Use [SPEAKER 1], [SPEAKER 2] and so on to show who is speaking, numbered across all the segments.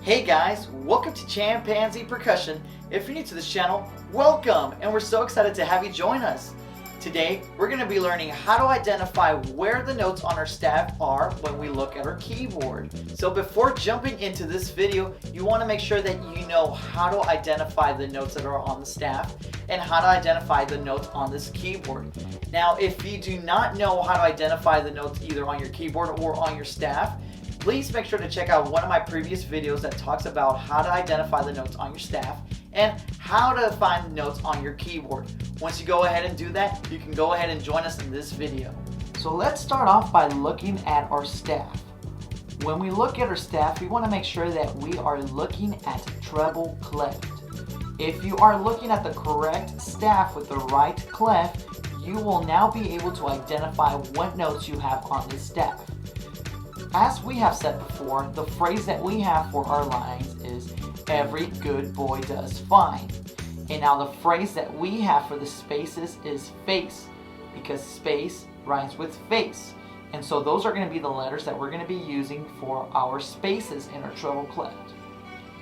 [SPEAKER 1] Hey guys, welcome to ChamPanZ Percussion. If you're new to this channel, welcome, and we're so excited to have you join us. Today, we're going to be learning how to identify where the notes on our staff are when we look at our keyboard. So before jumping into this video, you want to make sure that you know how to identify the notes that are on the staff and how to identify the notes on this keyboard. Now, if you do not know how to identify the notes either on your keyboard or on your staff, please make sure to check out one of my previous videos that talks about how to identify the notes on your staff and how to find the notes on your keyboard. Once you go ahead and do that, you can go ahead and join us in this video. So let's start off by looking at our staff. When we look at our staff, we want to make sure that we are looking at treble clef. If you are looking at the correct staff with the right clef, you will now be able to identify what notes you have on this staff. As we have said before, the phrase that we have for our lines is, "Every good boy does fine." And now the phrase that we have for the spaces is face, because space rhymes with face. And so those are going to be the letters that we're going to be using for our spaces in our treble clef.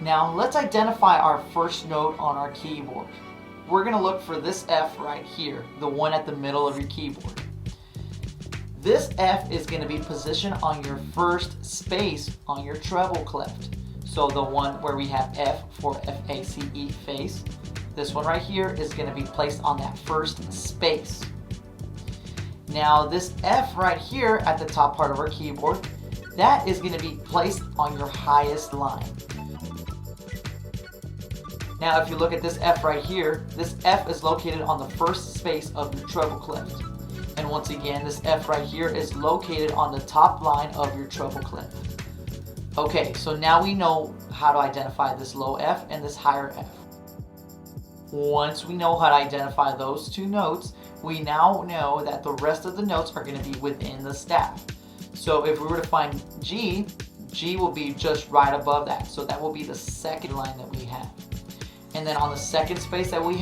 [SPEAKER 1] Now let's identify our first note on our keyboard. We're going to look for this F right here, the one at the middle of your keyboard. This F is going to be positioned on your first space on your treble clef. So the one where we have F for F-A-C-E, face. This one right here is going to be placed on that first space. Now this F right here at the top part of our keyboard, that is going to be placed on your highest line. Now if you look at this F right here, this F is located on the first space of your treble clef. And once again, this F right here is located on the top line of your treble clef. Okay, so now we know how to identify this low F and this higher F. Once we know how to identify those two notes, we now know that the rest of the notes are going to be within the staff. So if we were to find G, G will be just right above that. So that will be the second line that we have. And then on the second space that we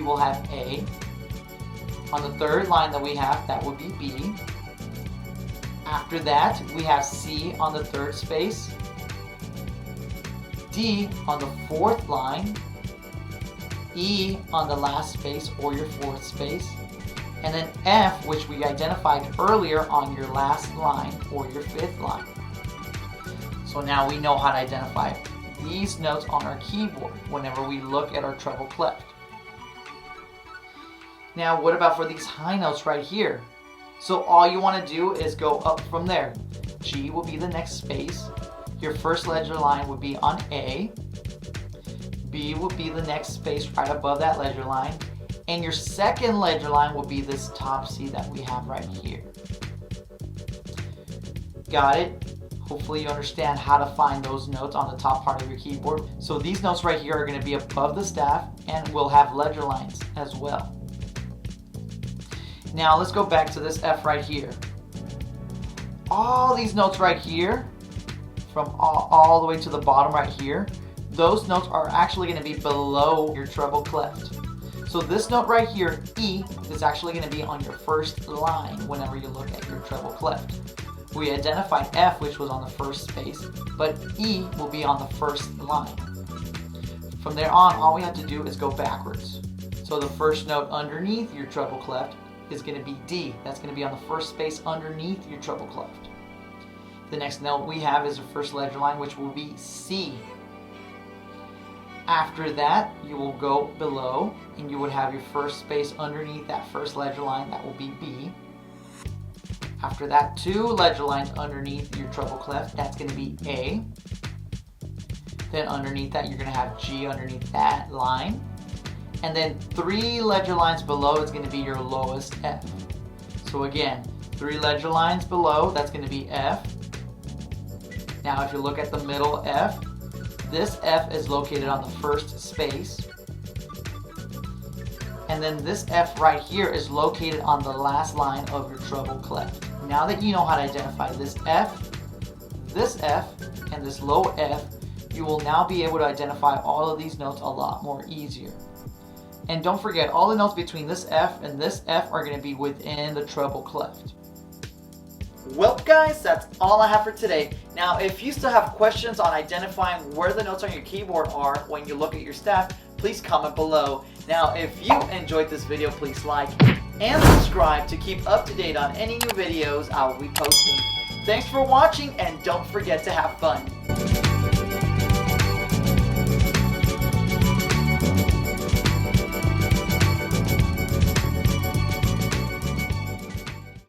[SPEAKER 1] will have A. On the third line that we have, that would be B. After that, we have C on the third space, D on the fourth line, E on the last space or your fourth space, and then F, which we identified earlier, on your last line or your fifth line. So now we know how to identify these notes on our keyboard whenever we look at our treble clef. Now, what about for these high notes right here? So all you want to do is go up from there. G will be the next space. Your first ledger line would be on A. B will be the next space right above that ledger line. And your second ledger line will be this top C that we have right here. Got it? Hopefully you understand how to find those notes on the top part of your keyboard. So these notes right here are going to be above the staff and will have ledger lines as well. Now let's go back to this F right here. All these notes right here, from all the way to the bottom right here, those notes are actually going to be below your treble clef. So this note right here, E, is actually going to be on your first line whenever you look at your treble clef. We identified F, which was on the first space, but E will be on the first line. From there on, all we have to do is go backwards. So the first note underneath your treble clef is going to be D. That's going to be on the first space underneath your treble clef. The next note we have is the first ledger line, which will be C. After that, you will go below and you would have your first space underneath that first ledger line. That will be B. After that, two ledger lines underneath your treble clef. That's going to be A. Then underneath that, you're going to have G underneath that line. And then three ledger lines below is going to be your lowest F. So again, three ledger lines below, that's going to be F. Now if you look at the middle F, this F is located on the first space. And then this F right here is located on the last line of your treble clef. Now that you know how to identify this F, and this low F, you will now be able to identify all of these notes a lot more easier. And don't forget, all the notes between this F and this F are going to be within the treble clef. Well guys, that's all I have for today. Now if you still have questions on identifying where the notes on your keyboard are when you look at your staff, please comment below. Now if you enjoyed this video, please like and subscribe to keep up to date on any new videos I will be posting. Thanks for watching and don't forget to have fun.